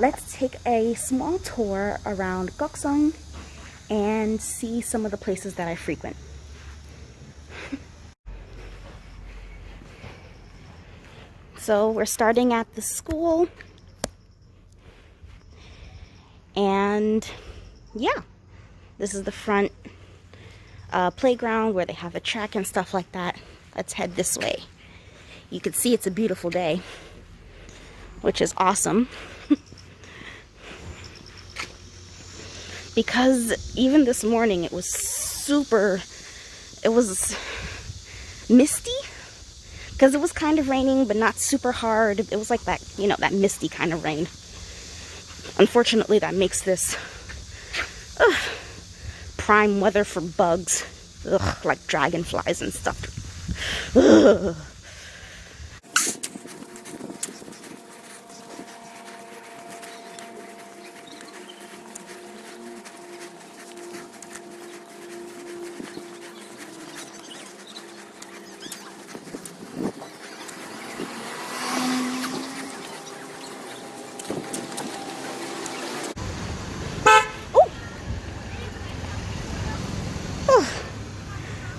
let's take a small tour around Gokseong and see some of the places that I frequent. So we're starting at the school, and yeah, this is the front playground where they have a track and stuff like that. Let's head this way. You can see it's a beautiful day, which is awesome. Because even this morning it was misty, because it was kind of raining but not super hard. It was like that, you know, that misty kind of rain. Unfortunately, that makes this prime weather for bugs, like dragonflies and stuff. Ugh.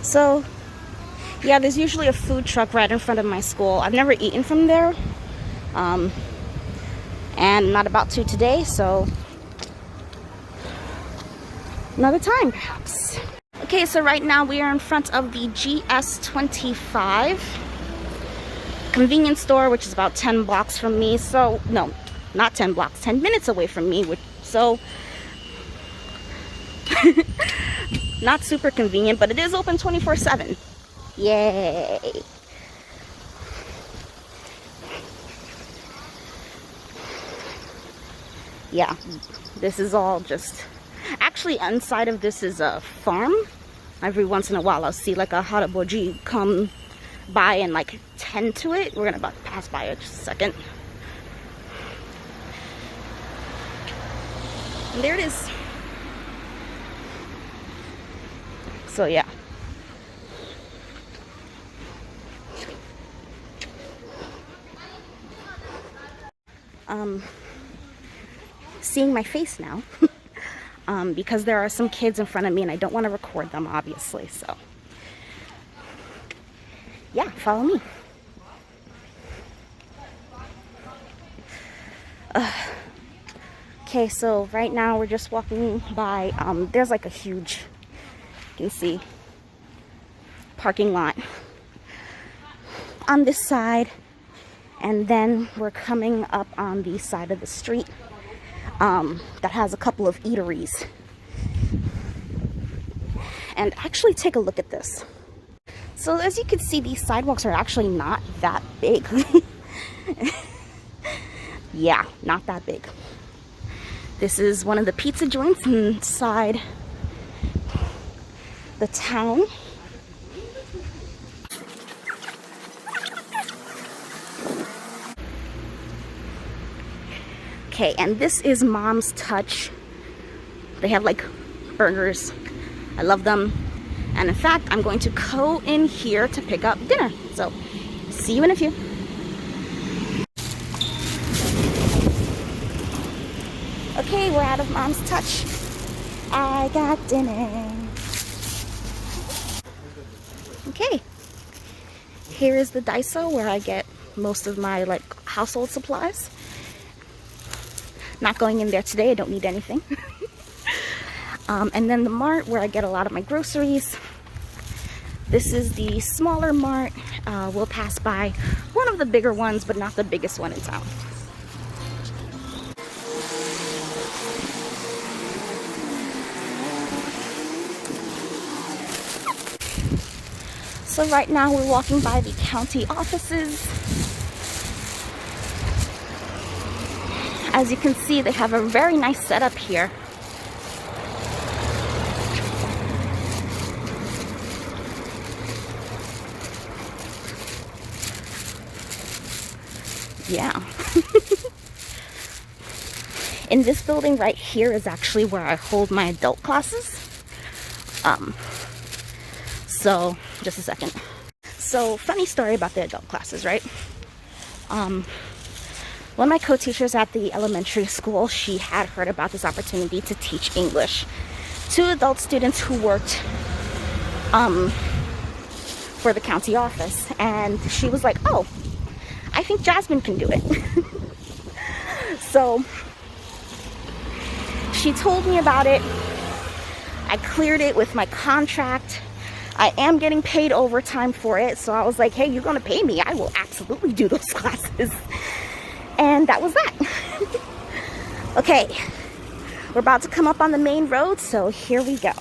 So, yeah, there's usually a food truck right in front of my school. I've never eaten from there, and I'm not about to today, so another time, perhaps. Okay, so right now we are in front of the GS25 Convenience store, which is about 10 blocks from me. So, no, not 10 blocks, 10 minutes away from me, so not super convenient, but it is open 24/7. Yay! Yeah, this is all just... Actually, inside of this is a farm. Every once in a while, I'll see like a haraboji come by and like tend to it. We're gonna about to pass by it just a second. And there it is. So yeah. Seeing my face now, because there are some kids in front of me and I don't want to record them, obviously, so yeah, follow me. Okay, so right now we're just walking by, there's like a huge, you can see, parking lot on this side, and then we're coming up on the side of the street that has a couple of eateries. And actually, take a look at this. So as you can see, these sidewalks are actually not that big. Yeah, not that big. This is one of the pizza joints inside the town. Okay, and this is Mom's Touch. They have like burgers. I love them. And in fact, I'm going to go in here to pick up dinner. So, see you in a few. Okay, we're out of Mom's Touch. I got dinner. Okay. Here is the Daiso where I get most of my like household supplies. Not going in there today, I don't need anything. And then the mart where I get a lot of my groceries. This is the smaller mart. We'll pass by one of the bigger ones, but not the biggest one in town. So right now we're walking by the county offices. As you can see, they have a very nice setup here. Yeah. In this building right here is actually where I hold my adult classes. So, just a second. So, funny story about the adult classes, right? One of my co-teachers at the elementary school, she had heard about this opportunity to teach English to adult students who worked for the county office. And she was like, oh, I think Jasmine can do it. So she told me about it. I cleared it with my contract. I am getting paid overtime for it. So I was like, hey, you're going to pay me. I will absolutely do those classes. And that was that. Okay, we're about to come up on the main road, so here we go.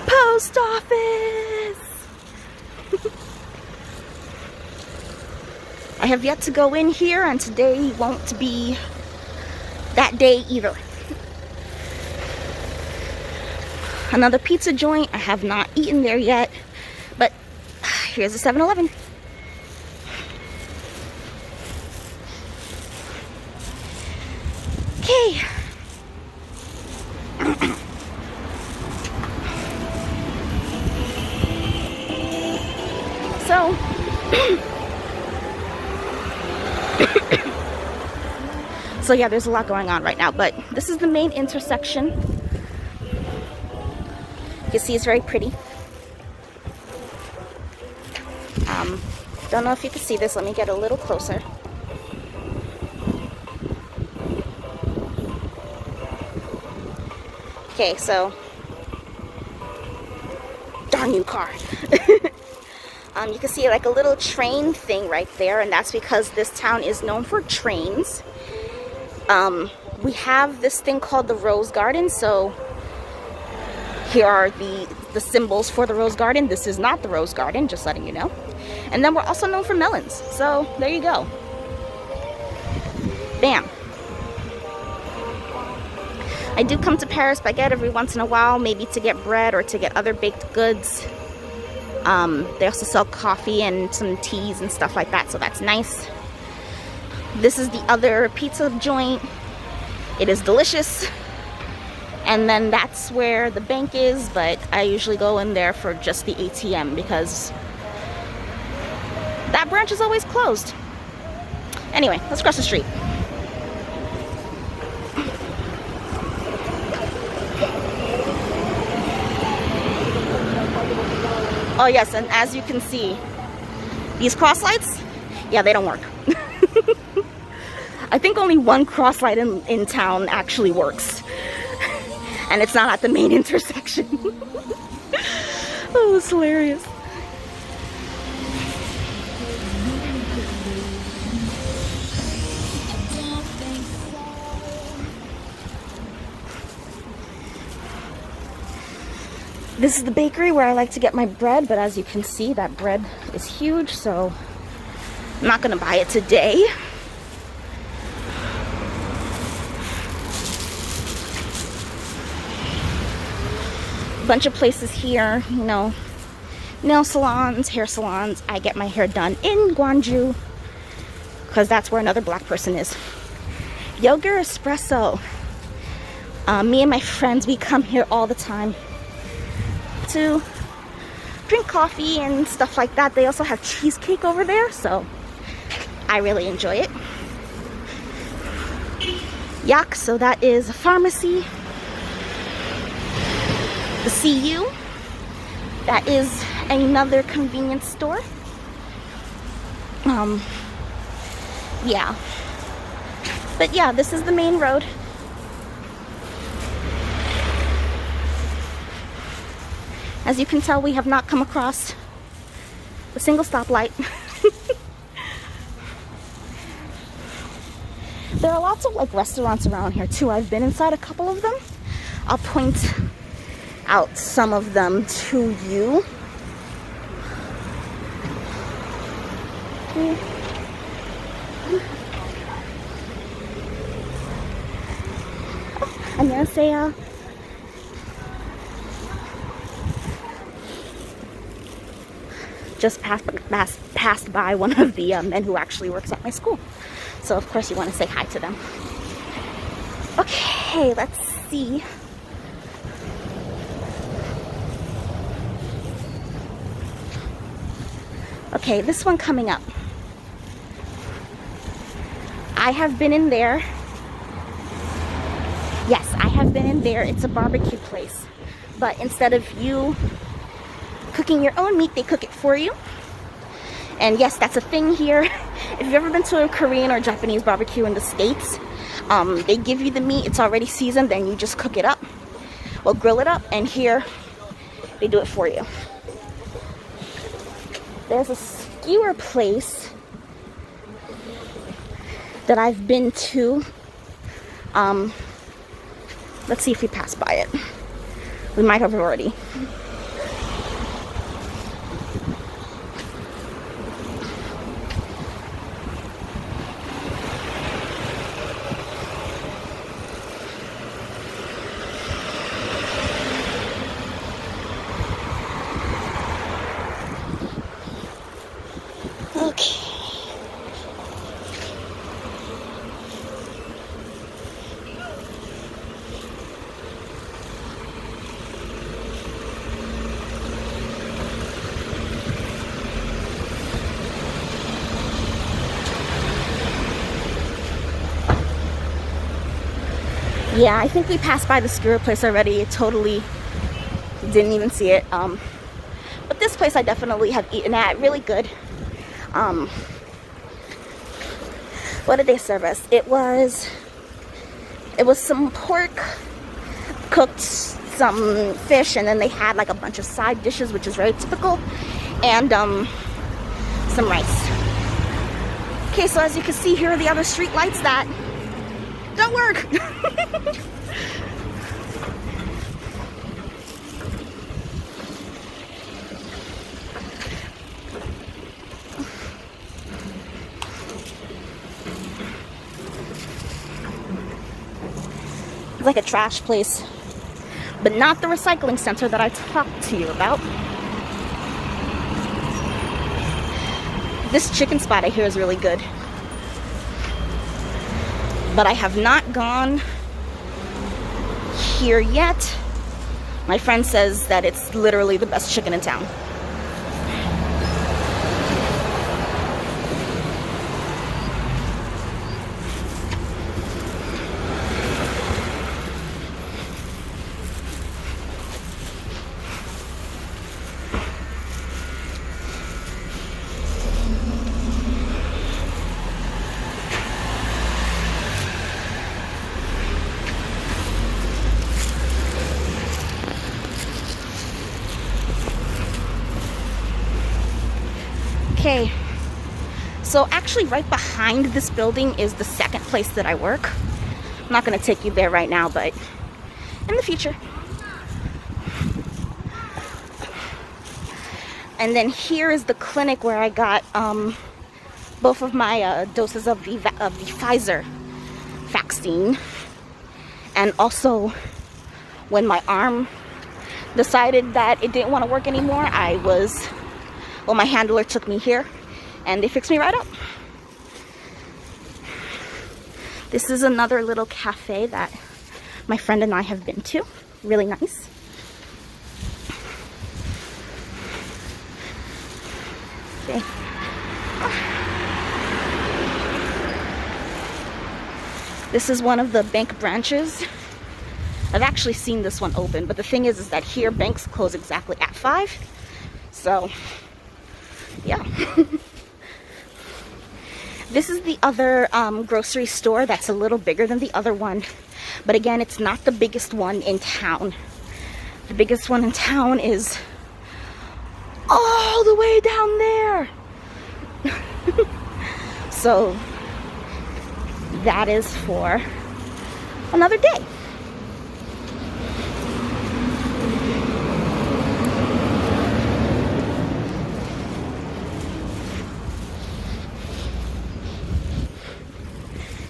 Post office! I have yet to go in here, and today won't be that day either. Another pizza joint. I have not eaten there yet, but here's a 7-Eleven. Okay. So so yeah, there's a lot going on right now, but this is the main intersection. You can see it's very pretty. Don't know if you can see this. Let me get a little closer. Okay, so darn you, car. You can see like a little train thing right there, and that's because this town is known for trains. We have this thing called the Rose Garden, so here are the symbols for the Rose Garden. This is not the Rose Garden, just letting you know. And then we're also known for melons, so there you go. Bam. I do come to Paris Baguette every once in a while, maybe to get bread or to get other baked goods. They also sell coffee and some teas and stuff like that, so that's nice. This is the other pizza joint. It is delicious. And then that's where the bank is, but I usually go in there for just the ATM because that branch is always closed. Anyway, let's cross the street. Oh yes, and as you can see, these cross lights, yeah, they don't work. I think only one cross light in town actually works. And it's not at the main intersection. Oh, it's hilarious. This is the bakery where I like to get my bread, but as you can see, that bread is huge, so I'm not gonna buy it today. Bunch of places here, you know, nail salons, hair salons. I get my hair done in Gwangju because that's where another black person is. Yogurt Espresso. Me and my friends, we come here all the time to drink coffee and stuff like that. They also have cheesecake over there, so I really enjoy it. Yak, so that is a pharmacy. The CU, that is another convenience store. Yeah. But yeah, this is the main road. As you can tell, we have not come across a single stoplight. There are lots of like restaurants around here too. I've been inside a couple of them. I'll point out some of them to you. 안녕하세요. Just passed by one of the men who actually works at my school. So of course you want to say hi to them. Okay, let's see. Okay, this one coming up. I have been in there. Yes, I have been in there. It's a barbecue place. But instead of you cooking your own meat, they cook it for you. And yes, that's a thing here. If you've ever been to a Korean or Japanese barbecue in the States, they give you the meat, it's already seasoned, then you just cook it up. Well, grill it up, and here, they do it for you. There's a skewer place that I've been to. Let's see if we pass by it. We might have already. Okay. Yeah, I think we passed by the skewer place already. It totally didn't even see it. But this place I definitely have eaten at. Really good. What did they serve us? It was some pork cooked, some fish, and then they had like a bunch of side dishes, which is very typical, and some rice. Okay, so as you can see, here are the other street lights that don't work. It's like a trash place, but not the recycling center that I talked to you about. This chicken spot I hear is really good, but I have not gone here yet. My friend says that it's literally the best chicken in town. Okay, so actually right behind this building is the second place that I work. I'm not going to take you there right now, but in the future. And then here is the clinic where I got both of my doses of the Pfizer vaccine. And also, when my arm decided that it didn't want to work anymore, well, my handler took me here and they fixed me right up. This is another little cafe that my friend and I have been to. Really nice. Okay. This is one of the bank branches. I've actually seen this one open, but the thing is that here banks close exactly at 5. So yeah. This is the other grocery store that's a little bigger than the other one. But again, it's not the biggest one in town. The biggest one in town is all the way down there. So that is for another day.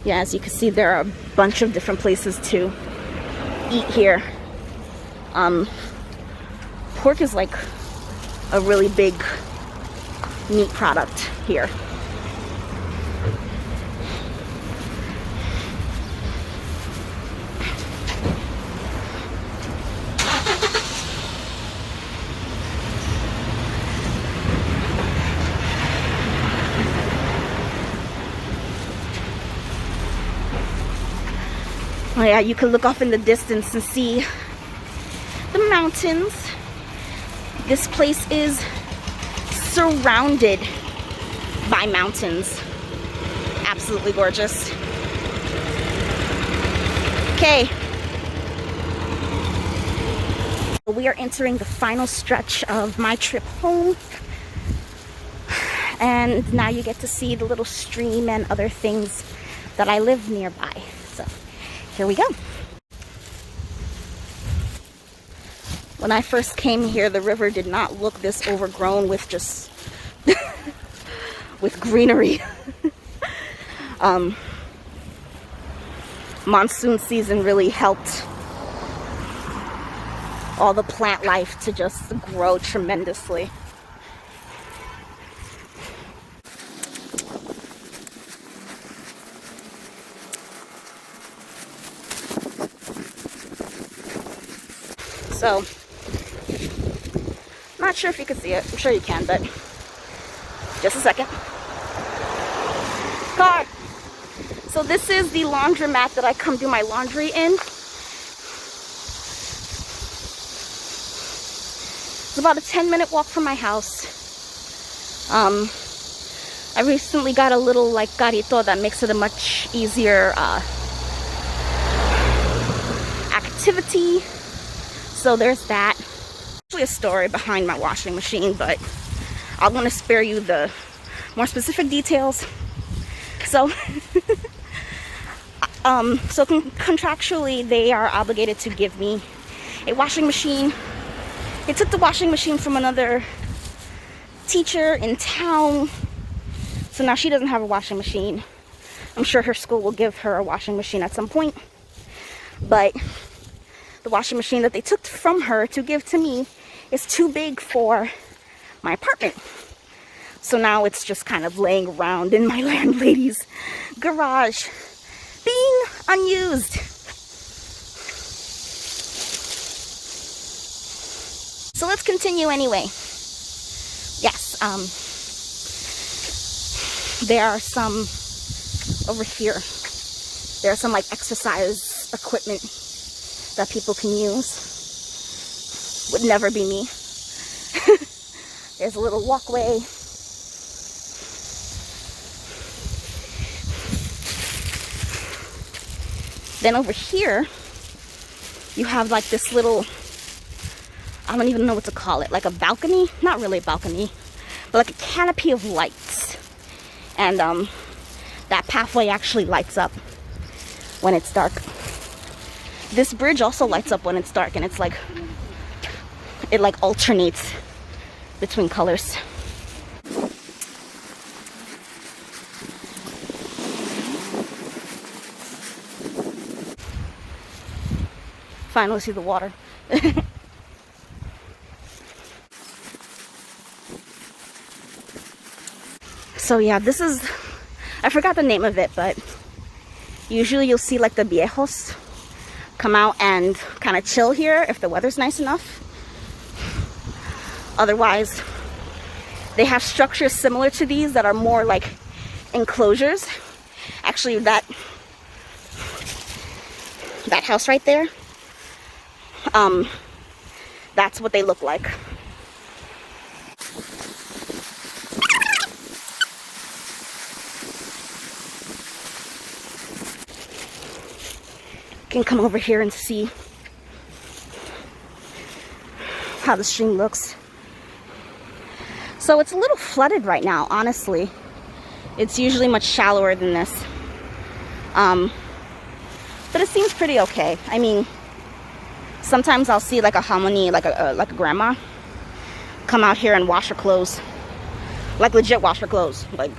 Yeah, as you can see, there are a bunch of different places to eat here. Pork is like a really big meat product here. Oh yeah, you can look off in the distance and see the mountains. This place is surrounded by mountains. Absolutely gorgeous. Okay. We are entering the final stretch of my trip home. And now you get to see the little stream and other things that I live nearby. So here we go. When I first came here, the river did not look this overgrown with just with greenery. Monsoon season really helped all the plant life to just grow tremendously. So, not sure if you can see it. I'm sure you can, but just a second. Car! So this is the laundromat that I come do my laundry in. It's about a 10-minute walk from my house. I recently got a little like carrito that makes it a much easier activity. So there's that. Actually a story behind my washing machine, but I want to spare you the more specific details. So contractually they are obligated to give me a washing machine. They took the washing machine from another teacher in town, so now she doesn't have a washing machine. I'm sure her school will give her a washing machine at some point, but the washing machine that they took from her to give to me is too big for my apartment. So now it's just kind of laying around in my landlady's garage, being unused. So let's continue anyway. Yes, there are some over here. There are some like exercise equipment that people can use. Would never be me. There's a little walkway. Then over here, you have like this little, I don't even know what to call it, like a balcony? Not really a balcony, but like a canopy of lights. And that pathway actually lights up when it's dark. This bridge also lights up when it's dark, and it's like, it like alternates between colors. Finally see the water. So yeah, this is, I forgot the name of it, but usually you'll see like the viejos come out and kind of chill here if the weather's nice enough. Otherwise, they have structures similar to these that are more like enclosures. Actually, that house right there, that's what they look like. You can come over here and see how the stream looks. So it's a little flooded right now, honestly. It's usually much shallower than this. But it seems pretty okay. I mean, sometimes I'll see like a harmony, like a grandma, come out here and wash her clothes. Like legit wash her clothes. Like,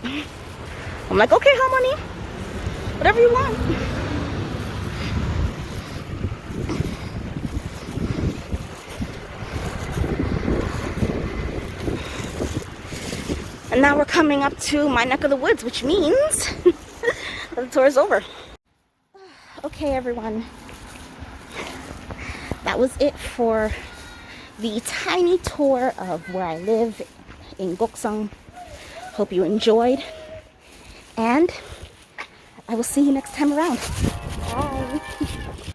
I'm like, okay, harmony, whatever you want. And now we're coming up to my neck of the woods, which means the tour is over. Okay, everyone. That was it for the tiny tour of where I live in Gokseong. Hope you enjoyed. And I will see you next time around. Bye.